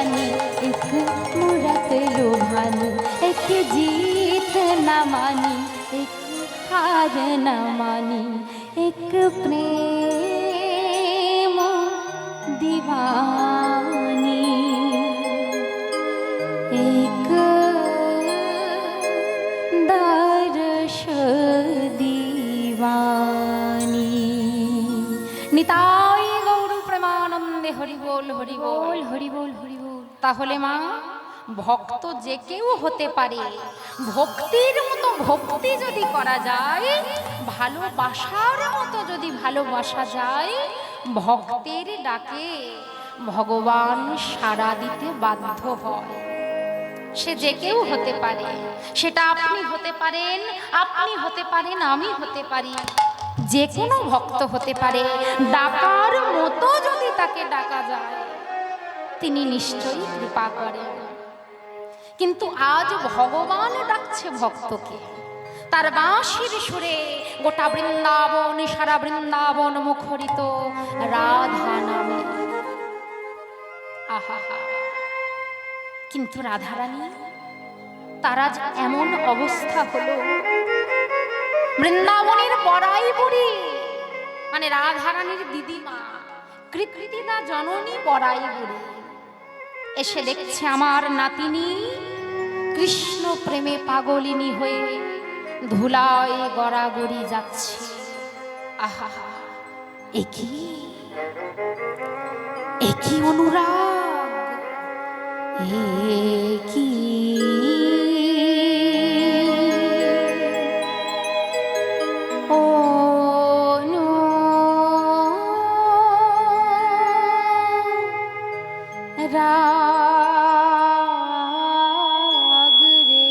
जानी एक मूरत लुभानी, एक जीत न मानी एक हार न मानी, एक प्रेम दीवानी, एक दर्श दीवानी। निताई गौर प्रेमानंदे हरि बोल हरि बोल हरि बोल हरि बोल। তাহলে মা, ভক্ত যে কেউ হতে পারে, ভক্তির মতো ভক্তি যদি করা যায়, ভালোবাসার মতো যদি ভালোবাসা যায়, ভক্তের ডাকে ভগবান সাড়া দিতে বাধ্য হয়। সে যে কেউ হতে পারে, সেটা আপনি হতে পারেন, আপনি হতে পারেন, আমি হতে পারি, যে কোনো ভক্ত হতে পারে। ডাকার মতো যদি তাকে ডাকা যায়, তিনি নিশ্চয়ই কৃপা করেন। কিন্তু আজ ভগবান ডাকছে ভক্তকে, তার বাঁশির সুরে গোটা বৃন্দাবন, সারা বৃন্দাবন মুখরিত রাধা নামে। আহা, কিন্তু রাধারানী, তার আজ এমন অবস্থা হলো, বৃন্দাবনের বড়াই বুড়ি মানে রাধারানীর দিদিমা, কৃতিদা জননী বড়াই বুড়ি এসে দেখছে আমার নাতিনী কৃষ্ণ প্রেমে পাগলিনী হয়ে ধুলায় গড়াগড়ি যাচ্ছে। আহা, একই অনুরাগ, একই রাগ রে,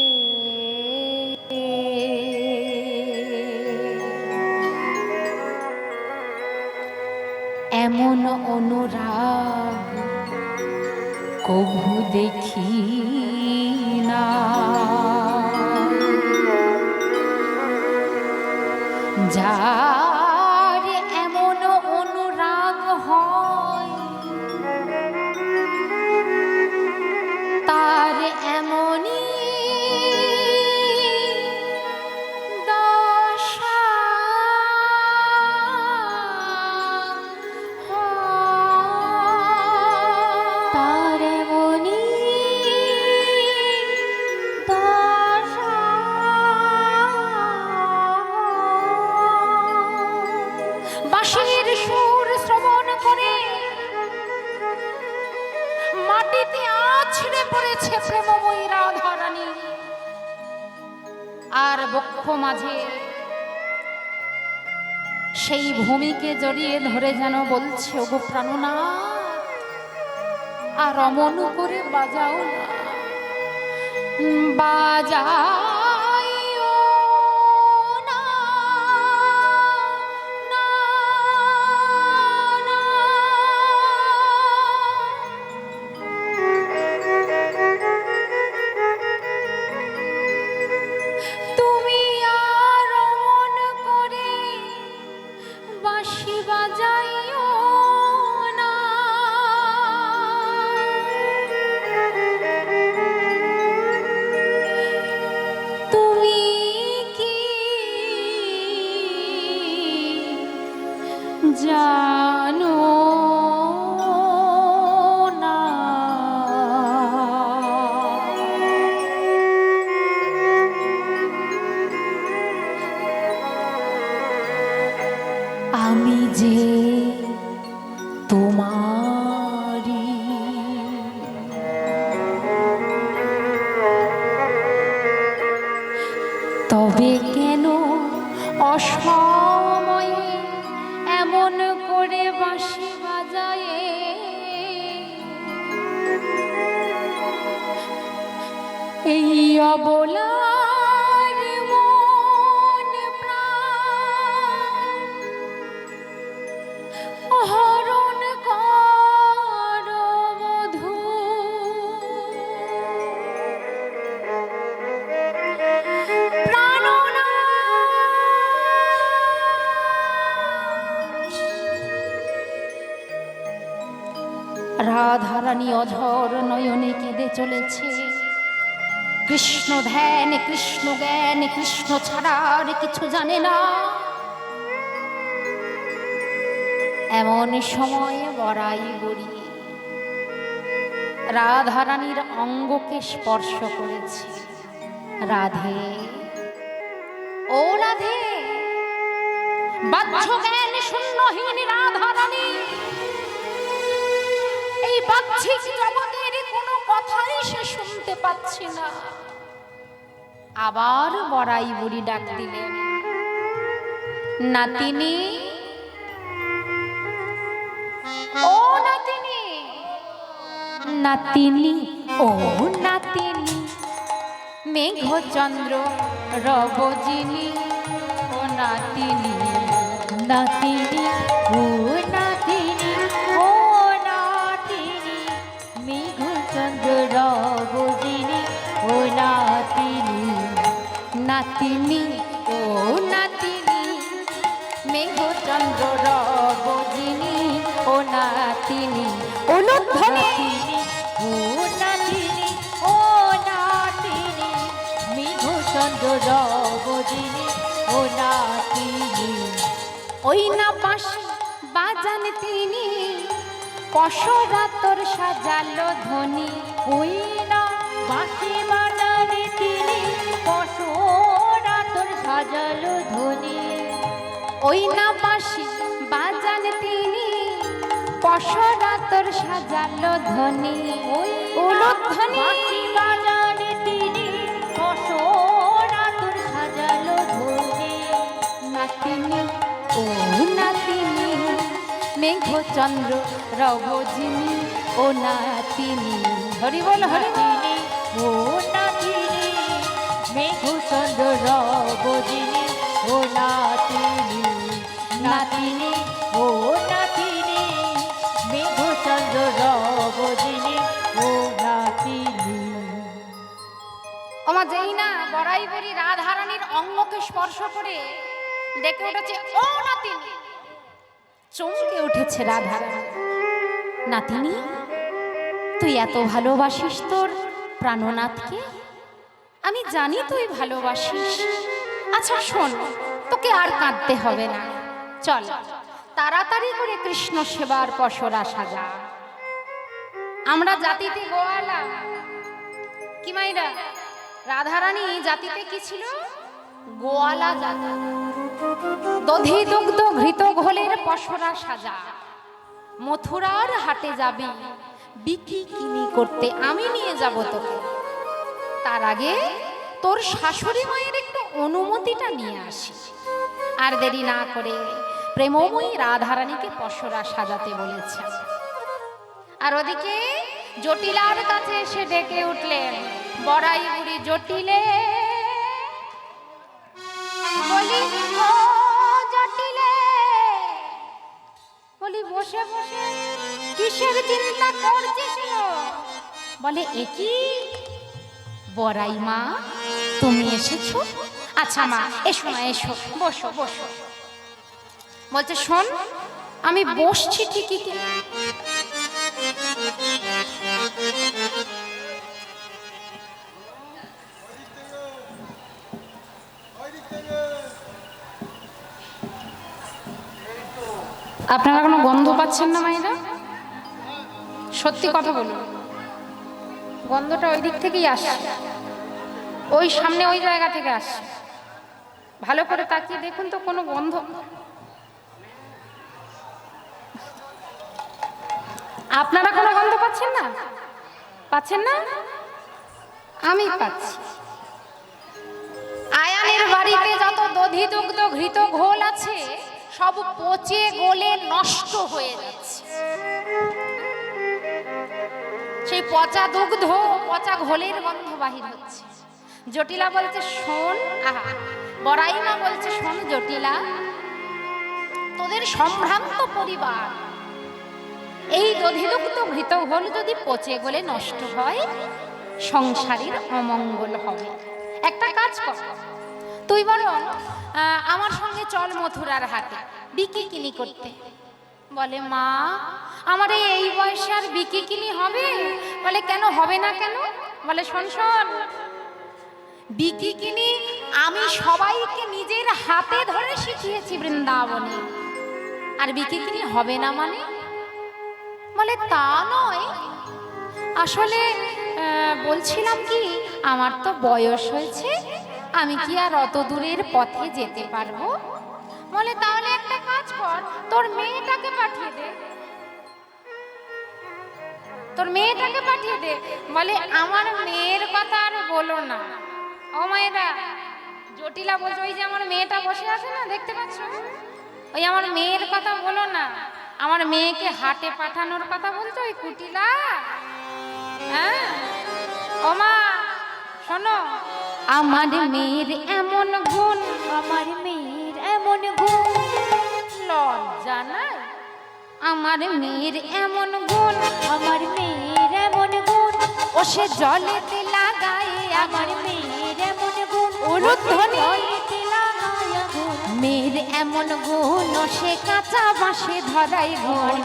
এমন অনুরাগ কভু দেখি না। যার এমন অনুরাগ হয়, তার এমনই দশা তার এমনই দশা। বাঁশির সুর শ্রবণ করে মাটিতে আছড়ে পড়েছে প্রেমময়ী রাধারানী, আর বক্ষ মাঝে সেই ভূমিকে জড়িয়ে ধরে যেন বলছে, ওগো প্রাণনাথ, আর অমন করে বাজাও না, বাজাইও না, না, না। তুমি আর অমন করে বাঁশি বাজাইও না, তুমি কি জানো না? আমি যে তোমারি, তবে কেন অসময়ে এমন করে বাঁশি বাজায়? এই অবলার মন প্রাণ হরণ কর বধূ, রাধারানী অঝর নয়নে কেঁদে চলেছে। কৃষ্ণ ধ্যান, কৃষ্ণ জ্ঞান, কৃষ্ণ ছাড়া আর কিছু জানে না। এমন সময় বড়াই বুড়ি রাধারানীর অঙ্গকে স্পর্শ করেছে। রাধে, ও রাধে, বাহ্য জ্ঞান শূন্যহীন রাধারানী এই বাহ্যিক জগতের কোনো কথাই সে শুনতে পাচ্ছে না। আবার বড়াই বুড়ি ডাক দিলেন, নাতিনী, ও নাতিনী, নাতিনী, ও নাতিনী, মেঘচন্দ্র রবজিনী, ও নাতিনী, নাতিনী, ও নাতিনী, ও নাতিনী, মেঘচন্দ্র রবজিনী, ও নাতিনী, নাতিনী, ও নাতিনী, মেঘচন্দ্র রবজিনী, ও নাতিনী, অনুধ্বনি, ও নাতিনী, ও নাতিনী, মেঘচন্দ্র রবজিনী, ও নাতিনী। ওই না বাঁশি বাজান তিনি, পশরাতর সাজালো ধ্বনি। ওই না বাঁশি বাজারে তিনি, পশরাতর সাজালো ধ্বনি। ওই না বাঁশি বাজান তিনি, পশরাতর সাজালো ধ্বনি। ওই উলুধ্বনি, বাঁশি বাজারে তিনি, পশরাতর সাজালো ধ্বনি। নাতিনী, ও নাতিনী, মেঘচন্দ্র রবজিনী, ও নাতিনী। হরি বল, হরি বল। নাতিনী, ও নাতিনী, মেঘচন্দ্র রবজিনী, ও নাতিনী, নাতিনী, ও নাতিনী, মেঘচন্দ্র রবজিনী, ও নাতিনী। আমার যেই না বড়াই বুড়ি রাধারানীর অঙ্গকে স্পর্শ করে ডেকে উঠেছে, ও নাতিনী। চমকে উঠেছে রাধারানী। নাতিনী, তুই এত ভালোবাসিস তোর প্রাণনাথকে? আমি জানি তুই ভালোবাসিস। আচ্ছা শোন, তোকে আর কাঁদতে হবে না। চল তাড়াতাড়ি করে কৃষ্ণ সেবার পসরা সাজা। আমরা জাতিতে গোয়ালা। কি মাইরা? রাধারানী জাতিতে কি ছিল? গোয়ালা জাতি। দধি দুগ্ধ ঘৃত ঘোলের পসরা সাজা। মথুরার হাটে যাবি বিক্রি কিনি করতে, আমি নিয়ে যাব তোকে। তার আগে তোর শাশুড়ি মায়ের একটু অনুমতিটা নিয়ে আসি। আর দেরি না করে প্রেমময়ী রাধারানীকে পসরা সাজাতে বলেছে। আর ওদিকে জটিলার কাছে এসে ডেকে উঠলেন, বড়াই বুড়ি জটিলে, বলি ও জটিলে, বলি বসে বসে কিসের চিন্তা করছিস? বলে একি বড়াই মা, তুমি এসেছো? আচ্ছা মা, এসো না, এসো, বসো বসো। বলছে শোন, আমি বসছি ঠিকই, আপনারা কোনো গন্ধ পাচ্ছেন না মায়েরা? সত্যি কথা বলুন, গন্ধটা ওই দিক থেকেই আসে, ওই সামনে ওই জায়গা থেকে আসে। ভালো করে তাকিয়ে দেখুন তো কোনো গন্ধ। আপনারা কোনো গন্ধ পাচ্ছেন না? পাচ্ছেন না? আমি পাচ্ছি। আয়ানের বাড়িতে যত দধি দুগ্ধ ঘৃত ঘোল আছে সব পচে গলে নষ্ট হয়ে যাচ্ছে। সেই পচা দুগ্ধ, পচা ঘোলের গন্ধ বাহির হচ্ছে। জটিলা বলছে শোন, আহা, বড়াই মা বলছে শোন জটিলা, তোদের সম্ভ্রান্ত পরিবার এই দধিদুগ্ধ ঘৃত ঘোল যদি পচে গলে নষ্ট হয়, সংসারের অমঙ্গল হবে। একটা কাজ কর, তুই বরং আমার সঙ্গে চল মথুরার হাটে বিক্রি কিনি করতে। বলে মা আমার এই বয়সে আর বিকিকিনি হবে? বলে কেন হবে না কেন? বলে শোন শোন, বিকিকিনি আমি সবাইকে নিজের হাতে ধরে শিখিয়েছি বৃন্দাবনে, আর বিকিকিনি হবে না মানে? বলে তা নয়, আসলে বলছিলাম কি আমার তো বয়স হয়েছে, আমি কি আর অত দূরের পথে যেতে পারবো? বলে তাহলে একটা কাজ কর, তোর মেয়েটাকে পাঠিয়ে দে, তোর মেয়েটাকে পাঠিয়ে দে। বলে আমার মেয়ের কথা আর বলো না। ও মায়েরা, জটিলা বলছে ওই যে আমার মেয়েটা বসে আছে না, দেখতে পাচ্ছ, ওই আমার মেয়ের কথা বলো না, আমার মেয়েকে হাটে পাঠানোর কথা বলছো ওই কুটিলা। হ্যাঁ ও মা শোনো, আমার মেয়ের এমন গুণ, আমার মেয়ের এমন গুণ, লজ্জা নাই, আমার মেয়ের এমন গুণ, আমার মেয়ের এমন গুণ, ও সে জলেতে লাগায় আমার মেয়ের এমন গুণ, উলুধ্বনি। জলেতে লাগায় আগুন। মেয়ের এমন গুণ, ও সে কাঁচা বাঁশে ধরাই ঘর।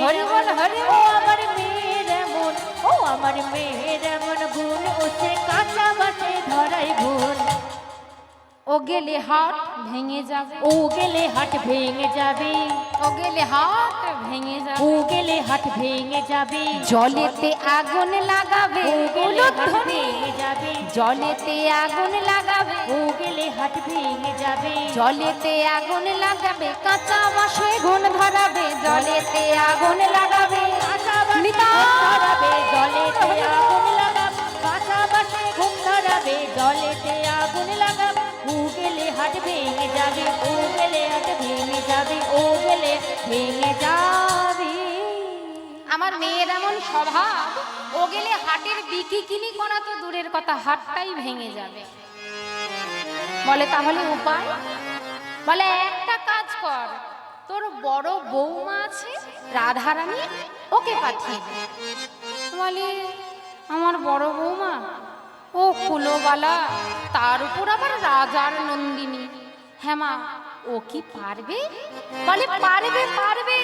হরি বল হরি ও আমার মেয়ের এমন, ও আমার মেয়ের এমন গুণ, ও সে কাঁচা বাসে ধরাই গুণ। ও গেলে হাট ভেঙে যাবে, ও গেলে হাট ভেঙে যাবে, ও গেলে হাট ভেঙে ও যাবে, গেলে হাট ভেঙে যাবে, জলেতে আগুন লাগাবে, ও গেলে হাট উলুধ্বনি। ভেঙে যাবে, জলেতে আগুন লাগাবে, ও গেলে হাট ভেঙে যাবে, জলেতে আগুন লাগাবে, কাঁচা বাঁশে গুণ ধরাবে, জলেতে আগুন লাগাবে, কাঁচা বাসে নিতাই। ঘুম ধরাবে, জলেতে আগুন লাগাবে, কাঁচা বাসে ঘুম ধরাবে, জলেতে আগুন লাগাবে, ও গেলে হাট ভেঙে যাবে, ও গেলে হাট ভেঙে যাবে, ও গেলে ভেঙে যাবে। আমার মেয়ের এমন স্বভাব, ও গেলে হাটের বিকিকিনি করা তো দূরের কথা, হাটটাই ভেঙে যাবে। বলে তাহলে উপায়? বলে একটা কাজ কর, তোর বড় বৌমা আছে রাধারানী, ওকে পাঠিয়ে দে। বলে আমার বড় বৌমা, ও কুলোবালা, তার উপর আবার রাজার নন্দিনী, হ্যাঁ মা ও কি পারবে? বলে পারবে পারবে,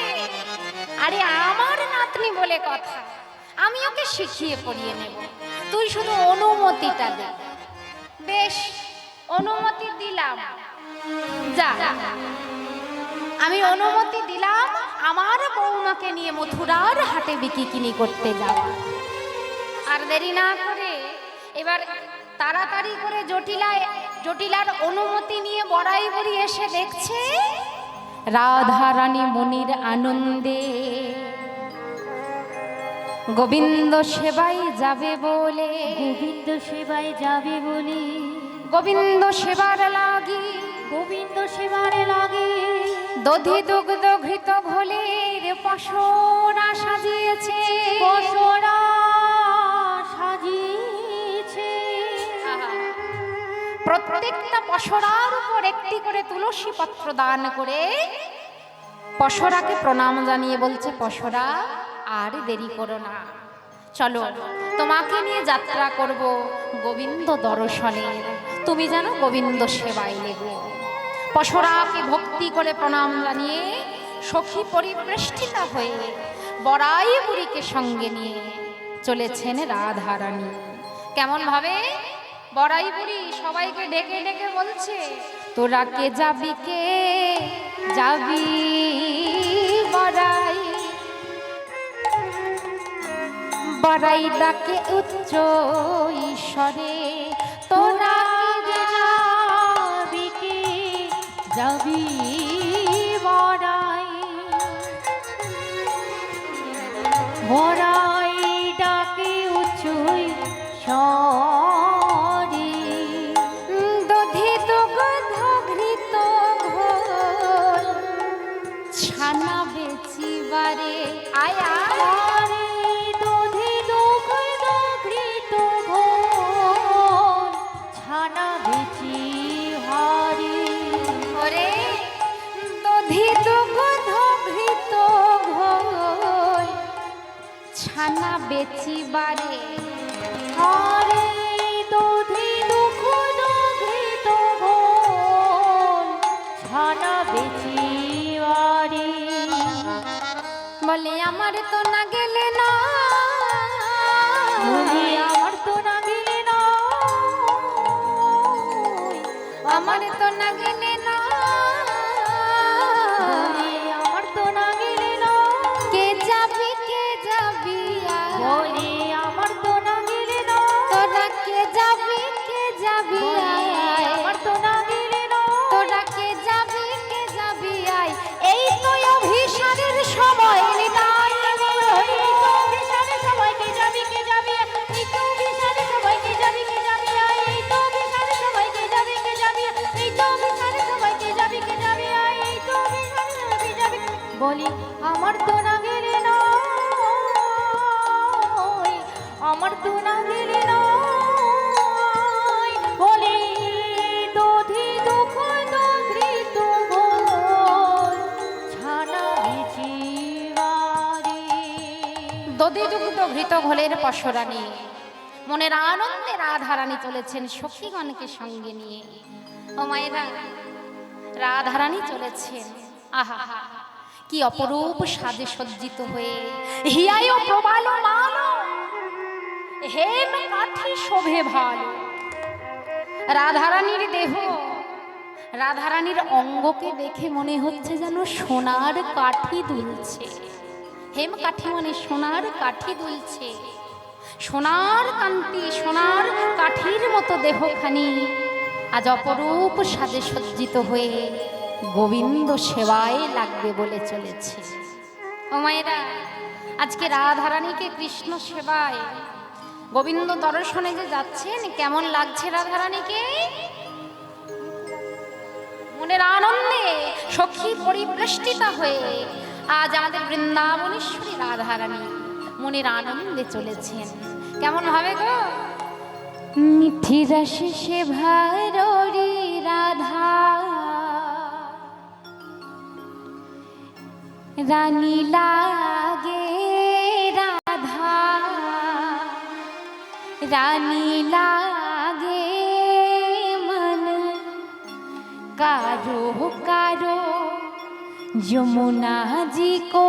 আরে আমার নাতনি বলে কথা, আমি ওকে শিখিয়ে পড়িয়ে নেব, তুই শুধু অনুমতিটা দে। বেশ, অনুমতি দিলাম, যা আমি অনুমতি দিলাম আমার বৌমাকে নিয়ে মথুরার হাটে বিকিকিনি করতে যাওয়া। আর দেরি না করে এবার তাড়াতাড়ি করে জটিলার অনুমতি নিয়ে বড়াই বুড়ি এসে দেখছে রাধারানী মনির আনন্দে গোবিন্দ সেবায় যাবে বলে, গোবিন্দ সেবায় যাবে বলে, গোবিন্দ সেবার লাগি, গোবিন্দ সেবারে লাগে, দধি দুগ্ধ ঘৃত ঘোলের পশরা সাজিয়েছে, পশরা সাজিয়েছে, প্রত্যেকটা পশরার উপর একটি করে তুলসী পত্র দান করে পশরাকে প্রণাম জানিয়ে বলছে, পশরা আর দেরি করো না, চলো তোমাকে নিয়ে যাত্রা করব গোবিন্দ দর্শনের, তুমি যেন গোবিন্দ সেবায় লেগে। পশরাকে ভক্তি করে প্রণাম জানিয়ে সখী পরিবেষ্টিতা হয়ে বড়াই বুড়িকে সঙ্গে নিয়ে চলেছেন রাধারানী। কেমন ভাবে বড়াই বুড়ি সবাইকে ডেকে ডেকে বলছে, তোরা কে যাবি, কে যাবি বড়াই, বড়াই ডাকে উচ্চ ঈশ্বরে, তোরা কে যাবি কে যাবি বড়াই, বড়াই ডাকে উচ্চই স্বরে, দধি দুগ্ধ ঘৃত ঘোল ছানা বেচিবারে, আয়া আরে দধি দুগ্ধ ঘৃত ঘোল ছানা বেচি হারে, ওরে দধি দুগ্ধ ঘৃত ঘোল ছানা বেচিবারে, আরে দধি দুগ্ধ ঘৃত ঘোল ছানা বেচি হারে, আমার তো না গেলে নয় বলে দধি দুঃখ দঘৃত ঘোর ছানা ভিচি বাড়ি। দধি দুগ্ধ ঘৃত ঘোলের পশরানি মনের আনন্দে রাধারানী চলেছেন সখীগণকে সঙ্গে নিয়ে। ও মায়েরা, রাধারানী চলেছেন, আহা কি অপরূপ সাজে সজ্জিত হয়ে, হিয়ায় প্রবাল মাল হেম কাঠি শোভে ভালো। রাধারানীর দেহ, রাধারানীর অঙ্গকে দেখে মনে হচ্ছে যেন সোনার কাঠি দুলছে। হেম কাঠি মানে সোনার কাঠি দুলছে, সোনার কান্তি, সোনার কাঠির মতো দেহখানি আজ অপরূপ সাজে সজ্জিত হয়ে গোবিন্দ সেবায় লাগবে বলে চলেছে। ও মায়েরা, আজকে রাধারানীকে কৃষ্ণ সেবায় গোবিন্দ দর্শনে যে যাচ্ছেন, কেমন লাগছে রাধারানীকে? মনের আনন্দে সখী পরিবেষ্টিতা হয়ে আজ আমাদের বৃন্দাবনেশ্বরী রাধারানী মনের আনন্দে চলেছেন। কেমন ভাবে গো? মিঠি রসে সে ভারি রাধা রানী লাগে, রাধা রানী লাগে মন কারো কারো যमुना जी को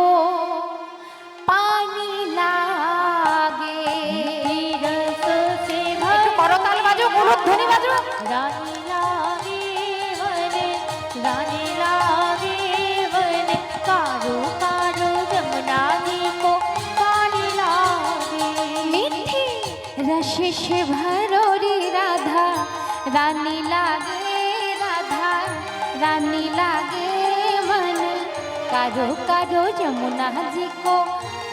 पानी लागे। একটু করতাল বাজো, উলুধ্বনি বাজো। রানী লাগে বনে, রানী লাগে বনে কারো কারো যমুনা जी को पानी लागे। মিঠি রসে সে ভরোরি রাধা রানী লাগে, রাধা রানী লাগে মন কারো কারো যमुना जी को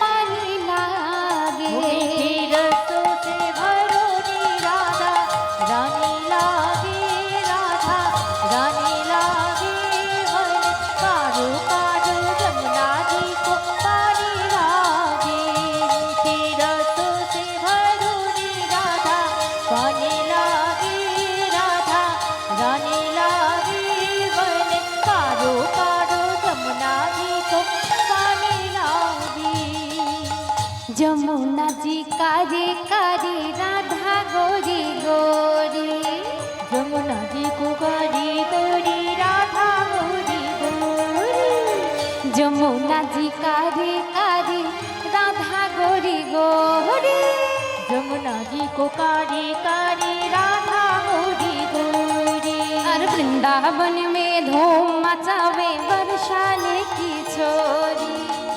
पानी लागे। रसों से भरोरी राधा रानी लागे, राधा रानी लागे बने कारो कारो जमुना जी को पानी लागे। रसों से भरोरी राधा पानी लागे, राधा रानी लागे बने कारो कारो जमुना जी को पानी लागे। যমুনা জি কারে কারে রাধা গোরি গোরি, যমুনা जी को गारी गोरी राधा गोरी गोरी। যমুনা জি কারে কারে রাধা গোরি গোরি। যমুনা जी को कारी कारी राधा गोरी गोरी। और वृंदावन में धूम मचावे बरसाने की छोरी।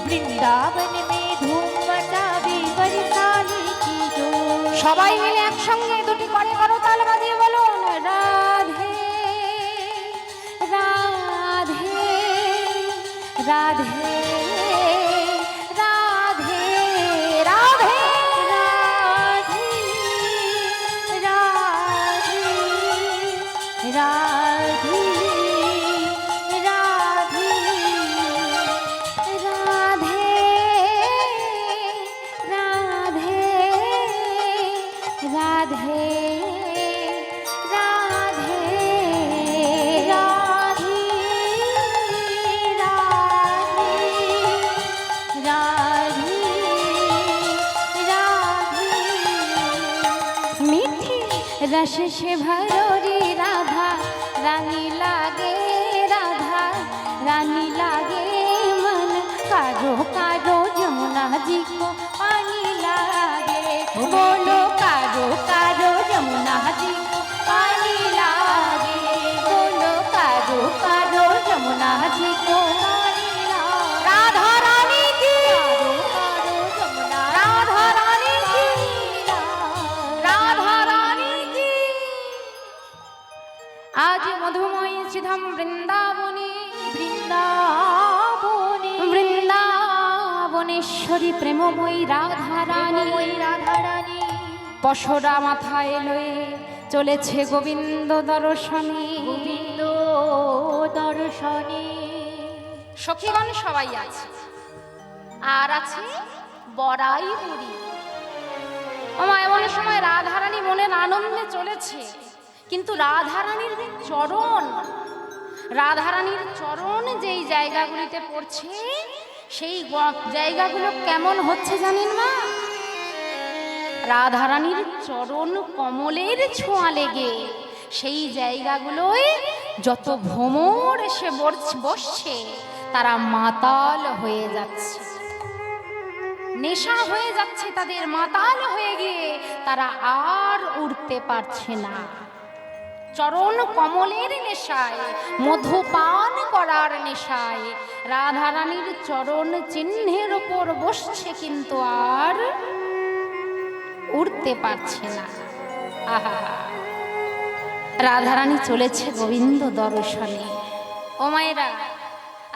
বৃন্দাবন में धूम मचावे बरसाने की डोर। সবাই মিলে একসঙ্গে দুটি করে করতাল বাজিয়ে বলুন, রাধে রাধে রাধে রাধে রাধে राधे राधे राधे राधे राधे राधे राधे राधे राधे राधे। मीठी रस से भरोरी राधा रानी लागे, राधा रानी लागे मन कारो कारो যमुना जी को पानी लागे। बोलो कारो कारो যमुना जी को पानी लागे। बोलो कारो कारो যमुना जी को पानी लागे। राधा रानी की, कारो जमुना राधा रानी की, রাধা রানী কি। আজ মধুময় শ্রীধাম বৃন্দাবনে, বৃন্দাবনে বৃন্দাবনেশ্বরী প্রেমময়ী রাধা রানী, রাধা রানী পশরা মাথায় লয়ে চলেছে গোবিন্দ দর্শনে। গোবিন্দ দর্শনে। সখীগণ সবাই আছে, আর আছে বড়াই বুড়ি। ও মা, সময় রাধারানী মনের আনন্দে চলেছে, কিন্তু রাধারানীর চরণ যেই জায়গাগুলিতে পড়ছে, সেই জায়গাগুলো কেমন হচ্ছে জানেন না? রাধারানীর চরণ কমলের ছোঁয়া লেগে সেই জায়গাগুলোয় যত ভ্রমর এসে বসছে, তারা মাতাল হয়ে যাচ্ছে, নেশা হয়ে যাচ্ছে তাদের, মাতাল হয়ে গিয়ে তারা আর উঠতে পারছে না। চরণ কমলের নেশায়, মধুপান করার নেশায় রাধারানীর চরণ চিহ্নের ওপর বসছে, কিন্তু আর উঠতে পারছে না। আহা, রাধারানী চলেছে গোবিন্দ দর্শনে। ও মায়েরা,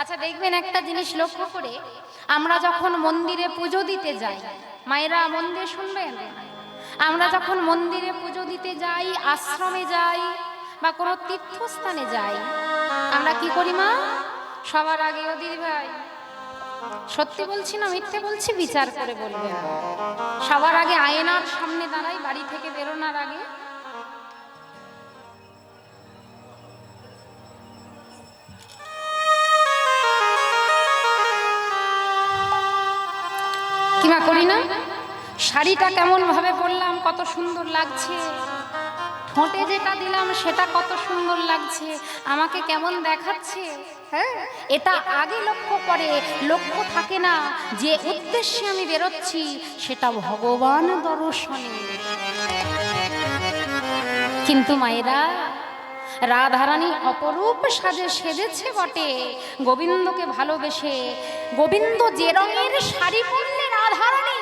আচ্ছা দেখবেন একটা জিনিস লক্ষ্য করে, আমরা যখন মন্দিরে পুজো দিতে যাই, মায়েরা মন দিয়ে শুনবেন, আমরা যখন মন্দিরে পুজো দিতে যাই, আশ্রমে যাই বা কোনো তীর্থস্থানে যাই, আমরা কি করি মা? সবার আগে, ও দিদি ভাই সত্যি বলছি না মিথ্যে বলছি বিচার করে বলবেন, সবার আগে আয়নার সামনে দাঁড়াই বাড়ি থেকে বেরোনোর আগে। কিবা করি না? শাড়িটা কেমন ভাবে পরলাম, কত সুন্দর লাগছে, ঠোঁটে যেটা দিলাম সেটা কত সুন্দর লাগছে, আমাকে কেমন দেখাচ্ছে, হ্যাঁ, এটা আগে লক্ষ্য করে, লক্ষ্য থাকে না যে উদ্দেশ্যে আমি বেরোচ্ছি সেটা ভগবান দর্শনে। কিন্তু মায়েরা, রাধারানী অপরূপ সাজে সেজেছে বটে গোবিন্দকে ভালোবেসে। গোবিন্দ যে রঙের শাড়ি পরলে রাধারানী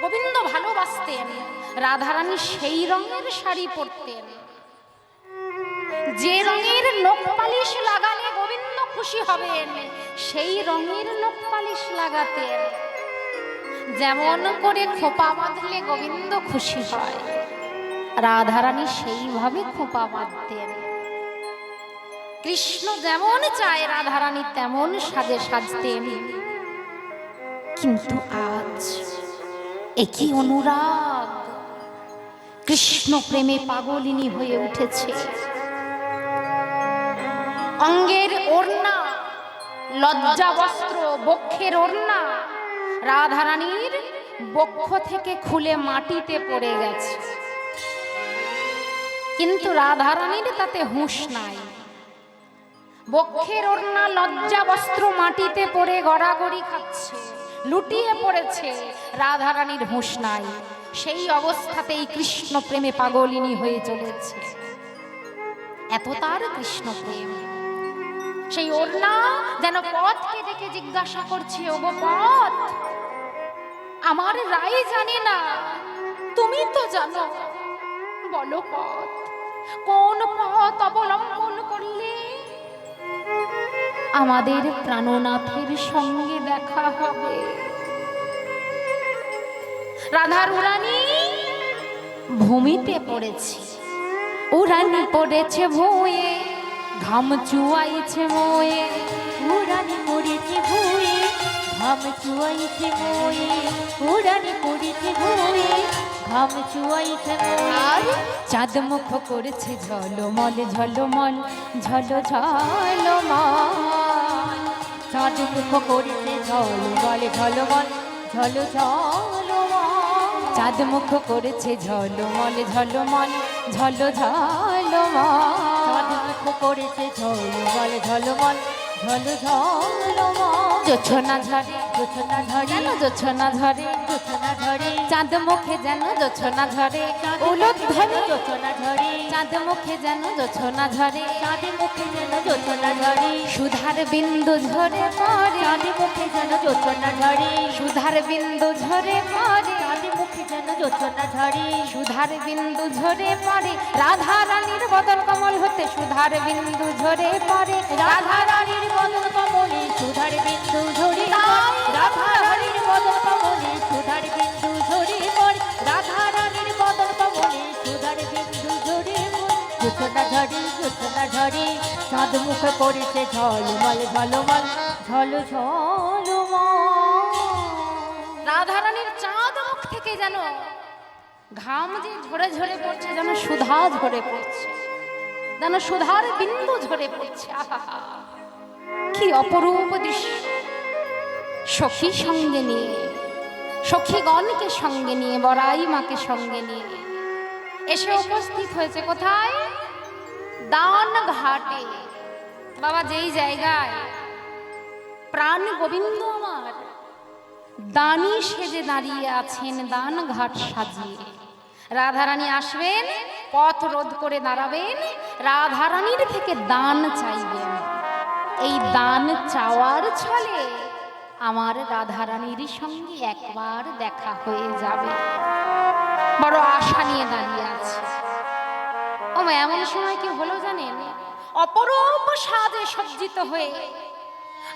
গোবিন্দ ভালোবাসতেন, রাধারানী সেই রঙের শাড়ি পরতেন। যে রঙের নখ পালিশ লাগালে গোবিন্দ খুশি হবেন, সেই রঙের নখ পালিশ লাগাতেন। যেমন করে খোপা বাঁধলে গোবিন্দ খুশি হয়, রাধারানী সেইভাবে খোপা বাঁধতেন। কৃষ্ণ যেমন চায় রাধারানী তেমন সাজে সাজতেন। কিন্তু আজ একই অনুরাগ, কৃষ্ণ প্রেমে পাগলিনী হয়ে উঠেছে। অঙ্গের ওড়না, লজ্জা বস্ত্র, বক্ষের ওড়না রাধারানীর বক্ষ থেকে খুলে মাটিতে পড়ে গেছে, কিন্তু রাধারানীর তাতে হুঁশ নাই। বক্ষের ওড়না, লজ্জা বস্ত্র মাটিতে পড়ে গড়াগড়ি খাচ্ছে, লুটিয়ে পড়েছে, রাধারানীর হুঁশ নাই। সেই অবস্থাতেই কৃষ্ণ প্রেমে পাগলিনী হয়ে চলেছে। এত তার কৃষ্ণ প্রেম, সেই ওড়না যেন পথকে দেখে জিজ্ঞাসা করছে, ওগো পথ, আমার রায় জানি না, তুমি তো জানো, বলো পথ, কোন পথ অবলম্বন করলে আমাদের প্রাণনাথের সঙ্গে দেখা হবে। রাধার উড়ানি ভূমিতে পড়েছে, উড়ানি পড়েছে ভুঁয়ে, ঘাম চুয়াইছে মোয়ে, উড়ানি পড়েছে ভুঁয়ে, ঘাম চুয়াইছে মোয়ে, উড়ানি পড়েছে ভুঁয়ে, ঘাম চুয়াইছে মোয়ে। আর চাঁদ মুখ করেছে ঝলমল ঝলমল ঝল ঝলমল, চাঁদ মুখ করেছে ঝলমল ঝলমল ঝল ঝলমল, চাঁদ মুখ করেছে ঝলমল ঝলমল ঝল ঝলমল, চাঁদ মুখ করেছে ঝলমল ঝলমল ঝল ঝলমল। জোছনা ঝরে, জোছনা ঝরে, যেন জোছনা ঝরে, জোছনা ঝরে, চাঁদ মুখে যেন জোছনা ঝরে, উলুধ্বনি জোছনা ঝরে, চাঁদ মুখে যেন জোছনা ঝরে, চাঁদ মুখে যেন জোছনা ঝরে, সুধার বিন্দু ঝরে পড়ে, চাঁদ মুখে যেন জোছনা ঝরে, সুধার বিন্দু ঝরে পড়ে, চাঁদ মুখে যেন জোছনা ঝরে, সুধার বিন্দু ঝরে পড়ে, রাধা রানীর বদন কমল হতে সুধার বিন্দু ঝরে পড়ে, রাধা রানীর বদন কমলে সুধার বিন্দু ঝরে পড়ে, রাধা রানীর বদন কমলে সুধার বিন্দু ঝরে পড়ে, রাধা রানীর বদন কমলে সুধার বিন্দু ঝরে পড়ে। জোছনা ঝরে, জোছনা ঝরে, চাঁদ মুখ করেছে ঝলমল ঝলমল ঝল ঝলমল। রাধা রানীর চাঁদ মুখ থেকে যেন ঘাম যে ঝরে ঝরে পড়ছে, যেন সুধা ঝরে পড়ছে, যেন সুধার বিন্দু ঝরে পড়ছে। আহা, কি অপরূপ দৃশ্য। সখী সঙ্গে নিয়ে, সখীগণকে সঙ্গে নিয়ে, বড়াই মাকে সঙ্গে নিয়ে এসে উপস্থিত হয়েছে কোথায়? দান ঘাটে। বাবা, যেই জায়গায় প্রাণ গোবিন্দ আমার দানি সেজে দাঁড়িয়ে আছেন, দান ঘাট সাজিয়ে। রাধারানী আসবেন, পথ রোধ করে দাঁড়াবেন, রাধারানীর থেকে দান চাইবেন। এই দান চাওয়ার ছলে আমার রাধারানীর সঙ্গে একবার দেখা হয়ে যাবে, বড় আশা নিয়ে দাঁড়িয়ে আছে। ও মা, এমন সময় কি হলো জানেন? অপরূপ সাজে সজ্জিত হয়ে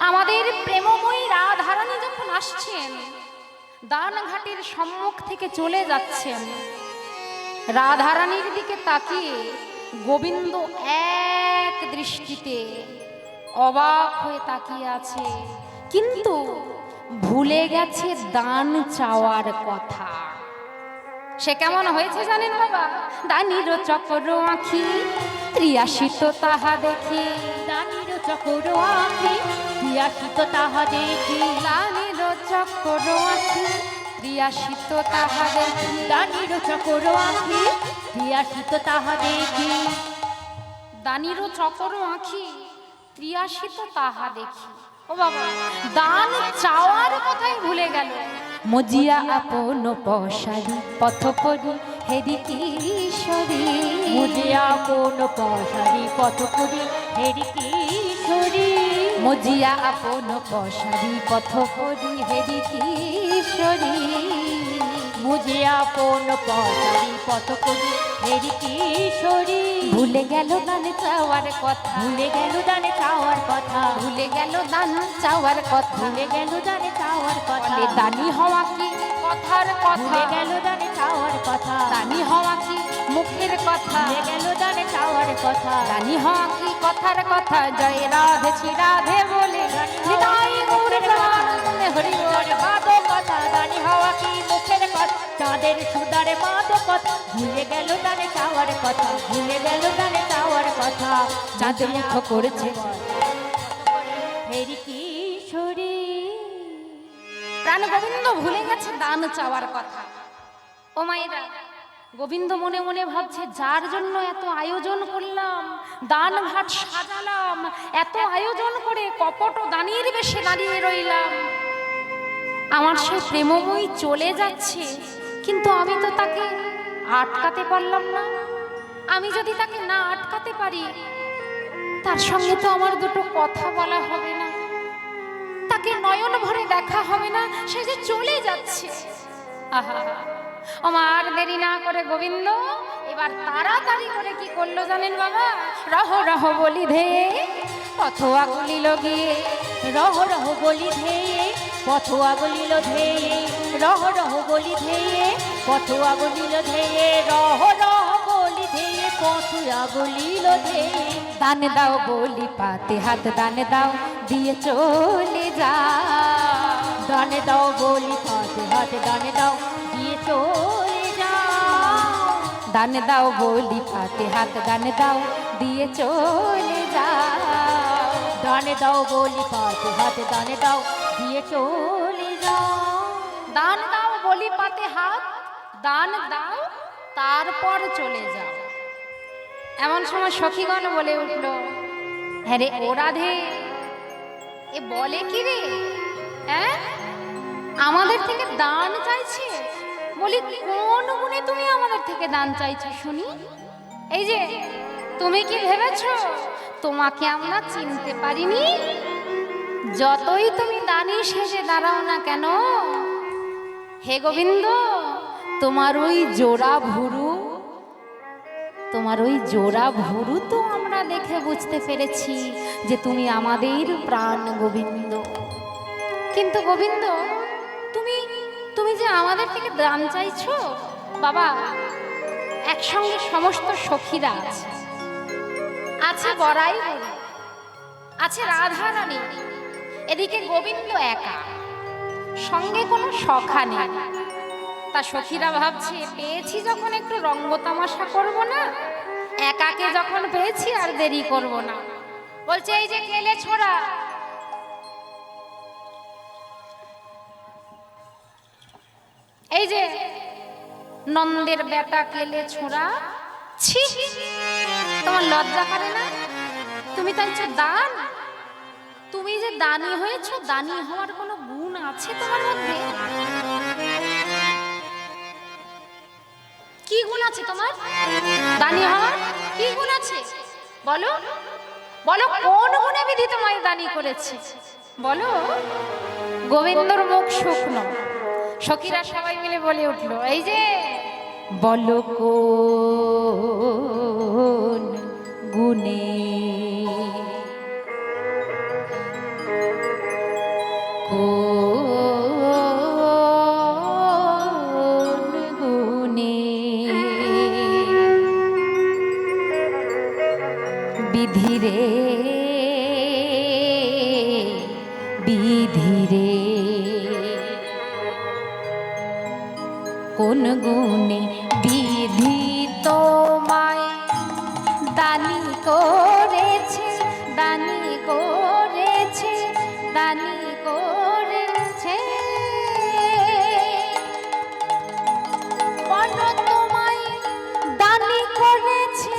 আমাদের প্রেমময়ী রাধারানী যখন আসছেন, দানঘাটের সম্মুখ থেকে চলে যাচ্ছেন, রাধারানীর দিকে তাকিয়ে গোবিন্দ এক দৃষ্টিতে অবাক হয়ে তাকিয়ে আছে, কিন্তু ভুলে গেছে দান চাওয়ার কথা। সে কেমন হয়েছে জানেন বাবা? দানির চক্র আঁখি ত্রিয়াশিত তাহা দেখি, দানির চক্র আঁখি ত্রিয়াশিত তাহা দেখি, দানির চক্র আঁখি ত্রিয়াশিত তাহা দেখি, দানির চক্র আঁখি ত্রিয়াশিত তাহা দেখি, দানির চক্র আঁখি ত্রিয়াশিত তাহা দেখি। ও বাবা, দান চাওয়ার কথাই ভুলে গেল। মজিয়া আপন পশারি পথ পরি হেরি কিশোরী, মুজিয়া কোন পশারি পথ করি হেরি কিশোরী, মজিয়া আপন পশারি পথ পরি হেরি কিশোরী, মুজিয়া কোন পশারি পথ করি হেরি কিশোরী। ভুলে গেল দান চাওয়ার কথা, ভুলে গেল দানে চাওয়ার কথা, ভুলে গেল দান চাওয়ার কথা। ভুলে গেল দানে চাওয়ার কথা, বলে দানি হওয়া কি কথার কথা, ভুলে গেল দানে চাওয়ার কথা, দানি হওয়া কি মুখের কথা, ভুলে গেল দানে চাওয়ার কথা, দানি হওয়া কি কথার কথা। জয় রাধে শ্রী রাধে বলে নিতাই গৌর প্রেমানন্দে হরি বল। মাদো কথা, দানি হওয়া কি মুখের কথা, চাঁদের সুদারে মাদো কথা, ভুলে গেল দানে চাওয়ার কথা, ভুলে গেল দানে চাওয়ার কথা। চাঁদ মুখ করেছে হেরি কিশোরী, প্রাণ গোবিন্দ ভুলে গেছে দান চাওয়ার কথা। ও মায়েরা, গোবিন্দ মনে মনে ভাবছে, যার জন্য এত আয়োজন করলাম, দান ঘাট সাজালাম, এত আয়োজন করে কপট দানির বেশে দাঁড়িয়ে রইলাম, আমার সে প্রেমময়ী চলে যাচ্ছে, কিন্তু আমি তো তাকে আটকাতে পারলাম না। আমি যদি তাকে না আটকাতে পারি, তার সঙ্গে তো আমার দুটো কথা বলা হবে না, তাকে নয়ন ভরে দেখা হবে না, সে যে চলে যাচ্ছে। আহা, আমার দেরি না করে গোবিন্দ এবার তাড়াতাড়ি করে কি করলো জানেন বাবা? রহ রহ বলি ধে পথুয়া গুলিল গিয়ে, রহ রহ বলি ধেয়ে পথুয়া গলিল ধেয়ে, রহ রহ বলি ধেয়ে পথুয়া গলিল ধেয়ে, রহ রহ বলি ধেয়ে পথুয়া গলিল ধেয়ে। দান দাও বলি পাতে হাত, দান দাও দিয়ে চলে যা, দানে দাও বলি পাতে হাতে, দানে দাও দিয়ে চলে যাও, দান দাও বলি পাতে হাত, দান দাও দিয়ে চলে যা, দানে দাও বলি পাতে হাতে, দানে দাও দিয়ে চলে যাও। দান দাও বলি পাতে হাত, দান দাও তারপর চলে যাও। এমন সময় সখীগণ বলে উঠল, হ্যাঁ রে ও রাধে, এ বলে কি রে? হ্যাঁ, আমাদের থেকে দান চাইছে? বলি, কোন গুণে তুমি আমাদের থেকে দান চাইছো শুনি? এই যে তুমি কি ভেবেছো তোমাকে আমরা চিনতে পারিনি? যতই তুমি দানি সেজে দাঁড়াও না কেন, হে গোবিন্দ, তোমার ওই জোড়া ভুরু, তোমার ওই জোড়া ভুরু তো আমরা দেখে বুঝতে পেরেছি যে তুমি আমাদের প্রাণ গোবিন্দ। কিন্তু গোবিন্দ, তুমি তুমি যে আমাদের থেকে দান চাইছো, বাবা একসঙ্গে সমস্ত সখীরা আছে, আছে বড়াই বড়ি, আছে রাধারানী, এদিকে গোবিন্দ একা, সঙ্গে কোনো সখা নেই। তা সখীরা ভাবছে পেয়েছি যখন একটু রঙ্গ তামাশা করব না, একাকে যখন পেয়েছি আর দেরি করব না। বলছে এই যে কেলে ছোড়া, এই যে নন্দের বেটা কেলে ছোড়া, ছি তোমার লজ্জা করে না? তুমি চাইছো দান, তুমি যে দানি হয়েছো, দানি হওয়ার কোনো গুণ আছে তোমার মধ্যে? কি গুণ আছে তোমার দানি হওয়ার? কি গুণ আছে বলো, বলো কোন গুণে বিধি তোমায় দানি করেছে বলো। গোবিন্দর মুখ শুকনো, সখীরা সবাই মিলে বলে উঠলো এই যে বলো কোন গুণে, কোন গুণে বিধিরে বিধিরে, কোন গুণে বিধি তোমায় দানি করেছে, দানি করেছে, দানি করেছে, বলো তোমায় দানি করেছে।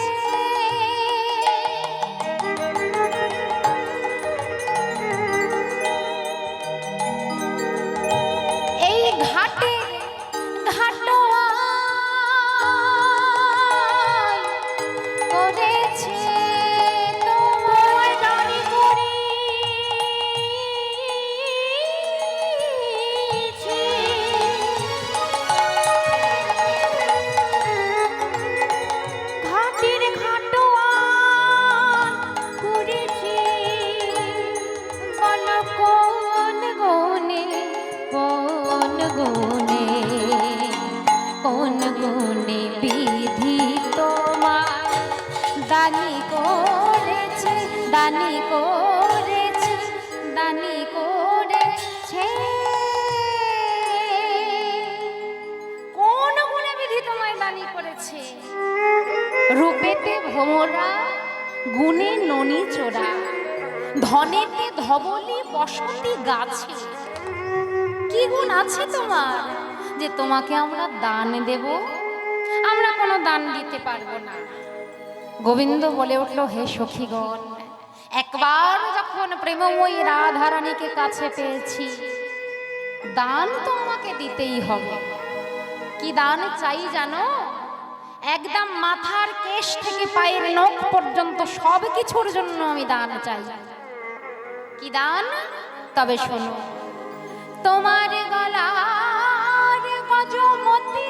এই ঘাটে ঘাটোয়া করেছে তোমায় দানি করেছে, ঘাটের ঘাটোয়া করেছে, বলো কোন গুণে, কোন গুণে, কোন গুণে বিধি তোমায় দানি করেছে, দানি করেছে, দানি করেছে, কোন গুণে বিধি তোমায় দানি করেছে? রূপেতে ভোমরা, গুণে ননি চোরা, ধনেতে ধবলি বসতি গাছে। কি গুণ আছে তোমার যে তোমাকে আমরা দান দেব? আমরা কোনো দান দিতে পারবো না। গোবিন্দ বলে উঠল হে সখীগণ, একবার যখন প্রেমময়ী রাধারানীকে কাছে পেয়েছি, দান তো আমাকে দিতেই হবে। কি দান চাই জানো? একদম মাথার কেশ থেকে পায়ের নখ পর্যন্ত সব কিছুর জন্য আমি দান চাই। কি দান? তবে শোনো, তোমার গলার গজমতি